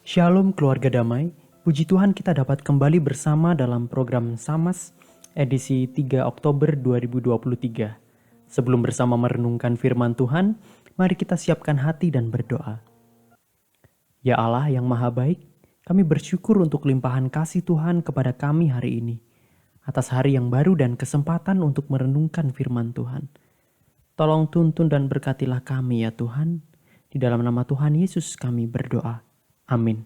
Shalom keluarga damai, puji Tuhan kita dapat kembali bersama dalam program Samas edisi 3 Oktober 2023. Sebelum bersama merenungkan firman Tuhan, mari kita siapkan hati dan berdoa. Ya Allah yang maha baik, kami bersyukur untuk limpahan kasih Tuhan kepada kami hari ini, atas hari yang baru dan kesempatan untuk merenungkan firman Tuhan. Tolong tuntun dan berkatilah kami ya Tuhan, di dalam nama Tuhan Yesus kami berdoa. Amin.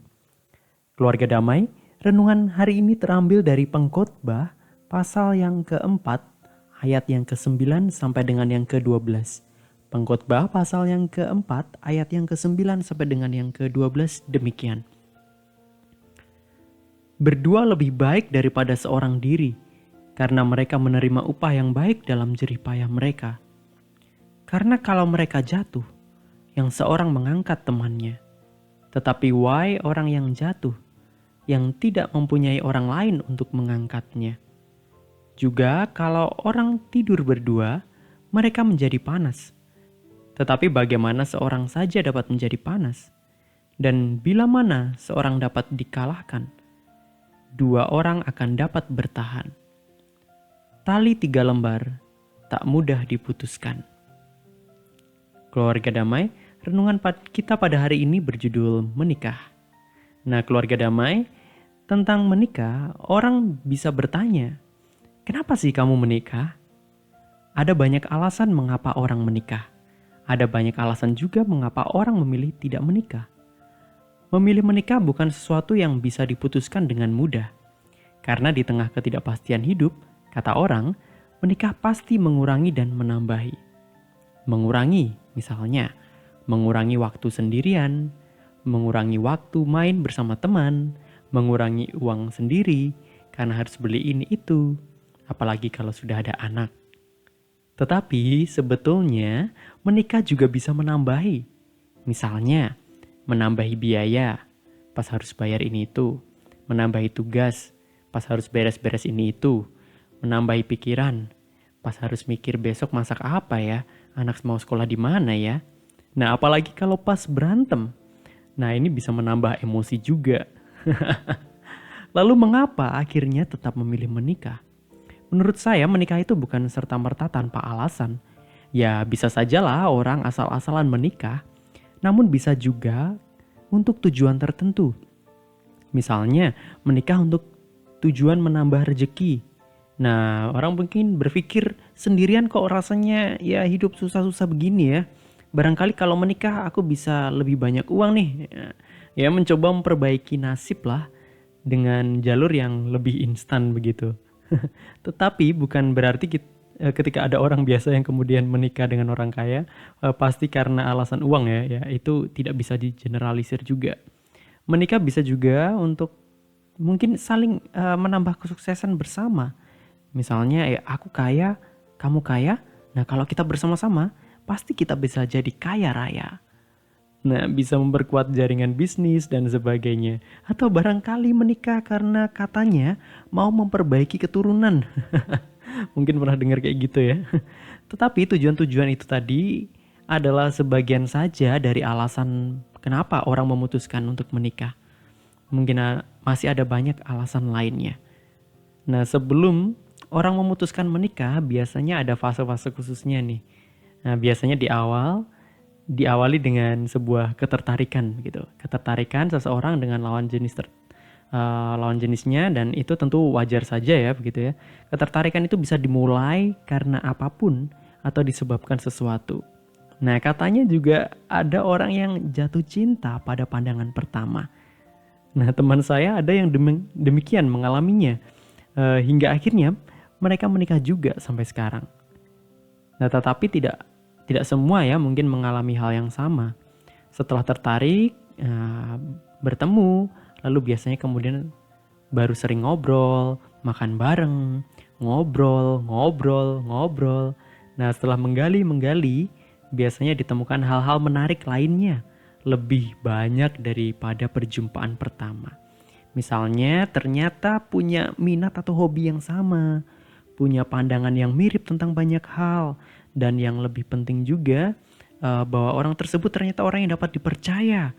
Keluarga damai, renungan hari ini terambil dari Pengkhotbah pasal yang keempat, ayat yang ke-9 sampai dengan yang ke-12. Pengkhotbah pasal yang keempat, ayat yang ke-9 sampai dengan yang ke-12 demikian. Berdua lebih baik daripada seorang diri, karena mereka menerima upah yang baik dalam jerih payah mereka. Karena kalau mereka jatuh, yang seorang mengangkat temannya. Tetapi why orang yang jatuh, yang tidak mempunyai orang lain untuk mengangkatnya. Juga kalau orang tidur berdua, mereka menjadi panas. Tetapi bagaimana seorang saja dapat menjadi panas? Dan bila mana seorang dapat dikalahkan, dua orang akan dapat bertahan. Tali 3 lembar tak mudah diputuskan. Keluarga damai, renungan kita pada hari ini berjudul menikah. Nah, keluarga damai, tentang menikah, orang bisa bertanya, kenapa sih kamu menikah? Ada banyak alasan mengapa orang menikah. Ada banyak alasan juga mengapa orang memilih tidak menikah. Memilih menikah bukan sesuatu yang bisa diputuskan dengan mudah. Karena di tengah ketidakpastian hidup, kata orang, menikah pasti mengurangi dan menambahi. Mengurangi, misalnya, mengurangi waktu sendirian, mengurangi waktu main bersama teman, mengurangi uang sendiri karena harus beli ini itu, apalagi kalau sudah ada anak. Tetapi sebetulnya menikah juga bisa menambahi. Misalnya, menambahi biaya pas harus bayar ini itu, menambahi tugas pas harus beres-beres ini itu, menambahi pikiran pas harus mikir besok masak apa ya, anak mau sekolah di mana ya. Nah, apalagi kalau pas berantem. Nah, ini bisa menambah emosi juga. Lalu mengapa akhirnya tetap memilih menikah? Menurut saya menikah itu bukan serta-merta tanpa alasan. Ya, bisa sajalah orang asal-asalan menikah, namun bisa juga untuk tujuan tertentu. Misalnya, menikah untuk tujuan menambah rezeki. Nah, orang mungkin berpikir sendirian kok rasanya ya hidup susah-susah begini ya. Barangkali kalau menikah aku bisa lebih banyak uang nih. Ya mencoba memperbaiki nasib lah dengan jalur yang lebih instan begitu. Tetapi bukan berarti ketika ada orang biasa yang kemudian menikah dengan orang kaya pasti karena alasan uang ya. Ya itu tidak bisa digeneralisir juga. Menikah bisa juga untuk mungkin saling menambah kesuksesan bersama. Misalnya aku kaya, kamu kaya. Nah kalau kita bersama-sama, pasti kita bisa jadi kaya raya. Nah bisa memperkuat jaringan bisnis dan sebagainya. Atau barangkali menikah karena katanya mau memperbaiki keturunan. Mungkin pernah dengar kayak gitu ya. Tetapi tujuan-tujuan itu tadi adalah sebagian saja dari alasan kenapa orang memutuskan untuk menikah. Mungkin masih ada banyak alasan lainnya. Nah sebelum orang memutuskan menikah biasanya ada fase-fase khususnya nih. Nah biasanya diawali dengan sebuah ketertarikan gitu. Ketertarikan seseorang dengan lawan jenisnya dan itu tentu wajar saja ya begitu ya. Ketertarikan itu bisa dimulai karena apapun atau disebabkan sesuatu. Nah katanya juga ada orang yang jatuh cinta pada pandangan pertama. Nah teman saya ada yang demikian mengalaminya hingga akhirnya mereka menikah juga sampai sekarang. Nah, tetapi tidak semua ya mungkin mengalami hal yang sama. Setelah tertarik, bertemu, lalu biasanya kemudian baru sering ngobrol, makan bareng, ngobrol. Nah, setelah menggali, biasanya ditemukan hal-hal menarik lainnya, lebih banyak daripada perjumpaan pertama. Misalnya ternyata punya minat atau hobi yang sama, punya pandangan yang mirip tentang banyak hal, dan yang lebih penting juga bahwa orang tersebut ternyata orang yang dapat dipercaya,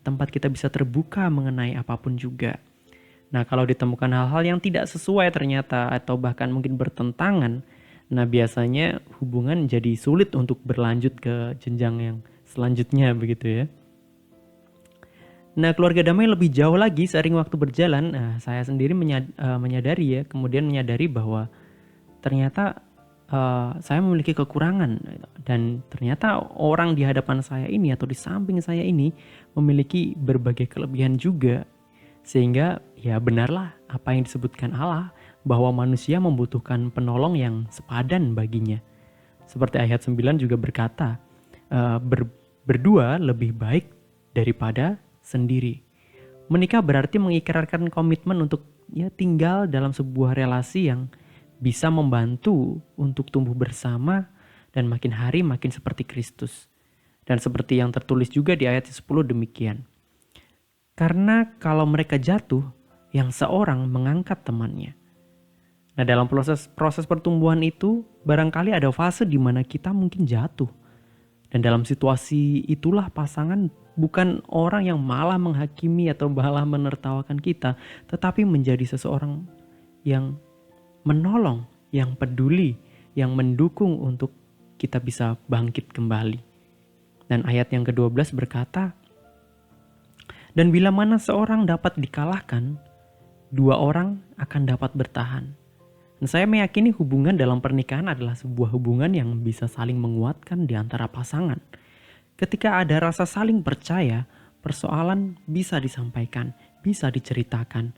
tempat kita bisa terbuka mengenai apapun juga. Nah, kalau ditemukan hal-hal yang tidak sesuai ternyata atau bahkan mungkin bertentangan, nah biasanya hubungan jadi sulit untuk berlanjut ke jenjang yang selanjutnya begitu ya. Nah, keluarga damai lebih jauh lagi seiring waktu berjalan. Nah, saya sendiri menyadari ya, kemudian menyadari bahwa ternyata saya memiliki kekurangan dan ternyata orang di hadapan saya ini atau di samping saya ini memiliki berbagai kelebihan juga. Sehingga ya benarlah apa yang disebutkan Allah bahwa manusia membutuhkan penolong yang sepadan baginya. Seperti ayat 9 juga berkata, berdua lebih baik daripada sendiri. Menikah berarti mengikrarkan komitmen untuk ya tinggal dalam sebuah relasi yang bisa membantu untuk tumbuh bersama dan makin hari makin seperti Kristus. Dan seperti yang tertulis juga di ayat 10 demikian. Karena kalau mereka jatuh, yang seorang mengangkat temannya. Nah, dalam proses pertumbuhan itu, barangkali ada fase di mana kita mungkin jatuh. Dan dalam situasi itulah pasangan bukan orang yang malah menghakimi atau malah menertawakan kita, tetapi menjadi seseorang yang menolong, yang peduli, yang mendukung untuk kita bisa bangkit kembali. Dan ayat yang ke-12 berkata, dan bila mana seorang dapat dikalahkan, dua orang akan dapat bertahan. Dan saya meyakini hubungan dalam pernikahan adalah sebuah hubungan yang bisa saling menguatkan di antara pasangan. Ketika ada rasa saling percaya, persoalan bisa disampaikan, bisa diceritakan.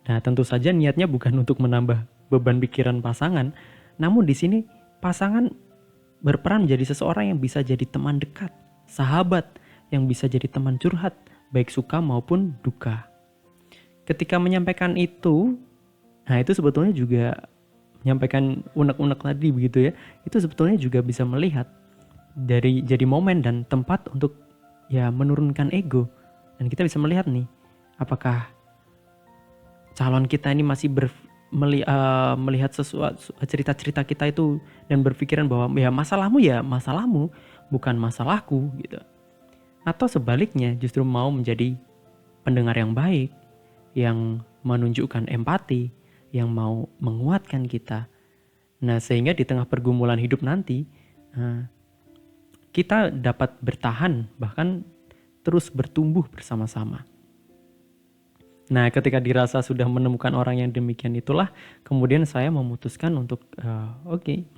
Nah, tentu saja niatnya bukan untuk menambah beban pikiran pasangan, namun di sini pasangan berperan menjadi seseorang yang bisa jadi teman dekat, sahabat, yang bisa jadi teman curhat, baik suka maupun duka. Ketika menyampaikan itu, nah itu sebetulnya juga menyampaikan unek-unek tadi begitu ya. Itu sebetulnya juga bisa melihat dari jadi momen dan tempat untuk ya menurunkan ego. Dan kita bisa melihat nih, apakah calon kita ini masih melihat sesuatu cerita-cerita kita itu dan berpikiran bahwa ya masalahmu bukan masalahku gitu. Atau sebaliknya justru mau menjadi pendengar yang baik, yang menunjukkan empati, yang mau menguatkan kita. Nah, sehingga di tengah pergumulan hidup nanti, kita dapat bertahan, bahkan terus bertumbuh bersama-sama. Nah, ketika dirasa sudah menemukan orang yang demikian itulah, kemudian saya memutuskan untuk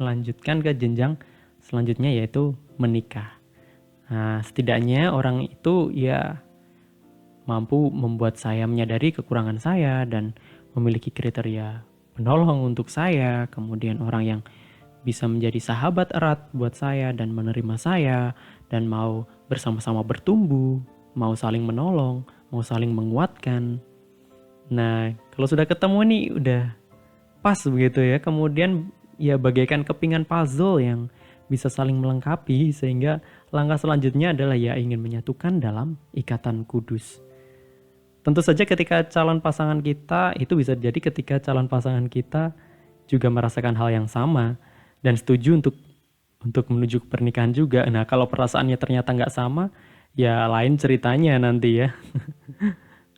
melanjutkan ke jenjang selanjutnya yaitu menikah. Nah, setidaknya orang itu ya mampu membuat saya menyadari kekurangan saya dan memiliki kriteria penolong untuk saya, kemudian orang yang bisa menjadi sahabat erat buat saya dan menerima saya dan mau bersama-sama bertumbuh, mau saling menolong, mau saling menguatkan. Nah, kalau sudah ketemu nih udah pas begitu ya, kemudian ya bagaikan kepingan puzzle yang bisa saling melengkapi sehingga langkah selanjutnya adalah ya ingin menyatukan dalam ikatan kudus. Tentu saja ketika calon pasangan kita itu bisa jadi ketika calon pasangan kita juga merasakan hal yang sama dan setuju untuk menuju ke pernikahan juga. Nah, kalau perasaannya ternyata nggak sama, ya lain ceritanya nanti ya.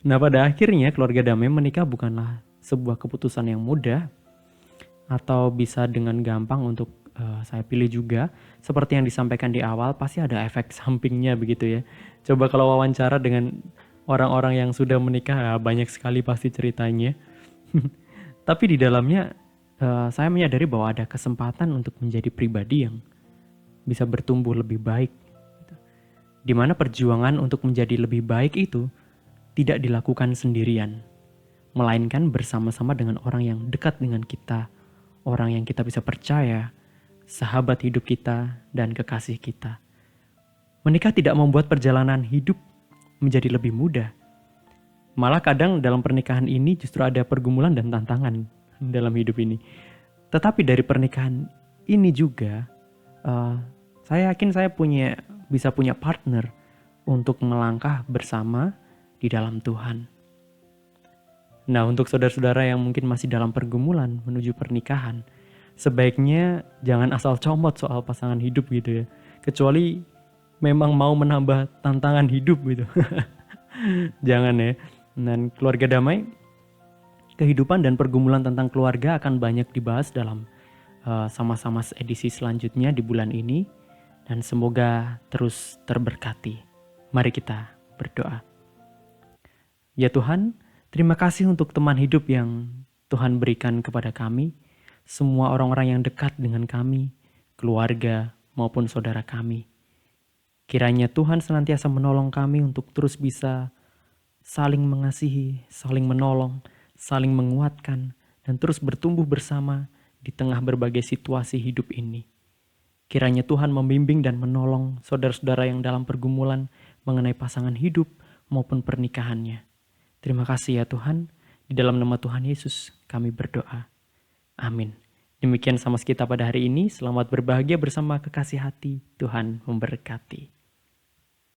Nah, pada akhirnya keluarga damai menikah bukanlah sebuah keputusan yang mudah atau bisa dengan gampang untuk saya pilih juga. Seperti yang disampaikan di awal, pasti ada efek sampingnya begitu ya. Coba kalau wawancara dengan orang-orang yang sudah menikah, banyak sekali pasti ceritanya. Tapi di dalamnya saya menyadari bahwa ada kesempatan untuk menjadi pribadi yang bisa bertumbuh lebih baik. Di mana perjuangan untuk menjadi lebih baik itu tidak dilakukan sendirian, melainkan bersama-sama dengan orang yang dekat dengan kita, orang yang kita bisa percaya, sahabat hidup kita, dan kekasih kita. Menikah tidak membuat perjalanan hidup menjadi lebih mudah. Malah kadang dalam pernikahan ini justru ada pergumulan dan tantangan dalam hidup ini. Tetapi dari pernikahan ini juga, saya yakin saya bisa punya partner untuk melangkah bersama di dalam Tuhan. Nah, untuk saudara-saudara yang mungkin masih dalam pergumulan menuju pernikahan, sebaiknya jangan asal comot soal pasangan hidup gitu ya. Kecuali memang mau menambah tantangan hidup gitu. Jangan ya. Dan keluarga damai, kehidupan dan pergumulan tentang keluarga akan banyak dibahas dalam sama-sama edisi selanjutnya di bulan ini. Dan semoga terus terberkati. Mari kita berdoa. Ya Tuhan, terima kasih untuk teman hidup yang Tuhan berikan kepada kami, semua orang-orang yang dekat dengan kami, keluarga maupun saudara kami. Kiranya Tuhan senantiasa menolong kami untuk terus bisa saling mengasihi, saling menolong, saling menguatkan, dan terus bertumbuh bersama di tengah berbagai situasi hidup ini. Kiranya Tuhan membimbing dan menolong saudara-saudara yang dalam pergumulan mengenai pasangan hidup maupun pernikahannya. Terima kasih ya Tuhan, di dalam nama Tuhan Yesus kami berdoa. Amin. Demikian sama kita pada hari ini, selamat berbahagia bersama kekasih hati, Tuhan memberkati.